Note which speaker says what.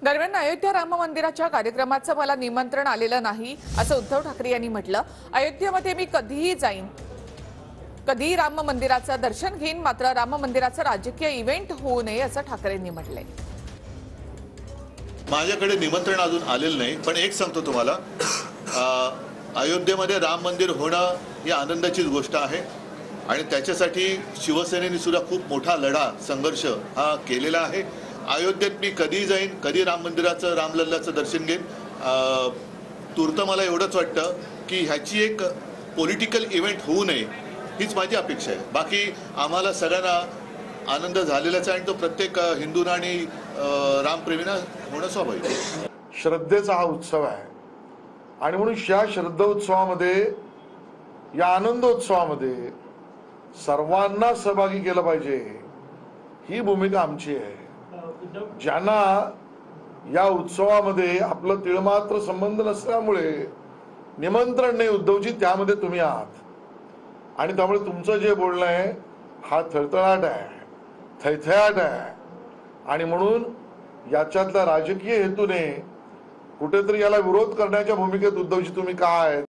Speaker 1: दरम्यान अयोध्या राम मंदिराच्या कार्यक्रमाचं मला निमंत्रण आलेलं नाही असं उद्धव ठाकरे यांनी म्हटलं। अयोध्येमध्ये मी कधीही जाईन, कधीही राम मंदिराचं दर्शन घेईन, मात्र राम मंदिराचं राजकीय इव्हेंट होऊ नये असं ठाकरेंनी म्हटलंय।
Speaker 2: माझ्याकडे निमंत्रण अजून आलेलं नाही, पण एक सांगतो तुम्हाला, अयोध्येमध्ये राम मंदिर होणं ही आनंदाचीच गोष्ट आहे आणि त्याच्यासाठी शिवसेनेने सुद्धा खूप मोठा लढा संघर्ष हा केलेला आहे। अयोध्येत मी कधी जाईन, कधी राम मंदिराचं रामलल्लाचं दर्शन घेईन। तूर्त मला एवढंच वाटतं की ह्याची एक पॉलिटिकल इव्हेंट होऊ नये हीच माझी अपेक्षा आहे। बाकी आम्हाला सगळ्यांना आनंद झालेलाच आहे आणि तो प्रत्येक हिंदूंना आणि रामप्रेमींना होणं स्वाभाविक आहे।
Speaker 3: श्रद्धेचा हा उत्सव आहे आणि म्हणून या श्रद्धोत्सवामध्ये, या आनंदोत्सवामध्ये सर्वांना सहभागी केलं पाहिजे ही भूमिका आमची आहे। ज्यांना या उत्सवामध्ये आपलं तिळमात्र संबंध नसल्यामुळे निमंत्रण नाही उद्धवजी, त्यामध्ये तुम्ही आहात आणि त्यामुळे तुमचं जे बोलणं आहे हा थळथळाट आहे, थैथयाट आहे आणि म्हणून याच्यातल्या राजकीय हेतूने कुठेतरी याला विरोध करण्याच्या भूमिकेत उद्धवजी तुम्ही काय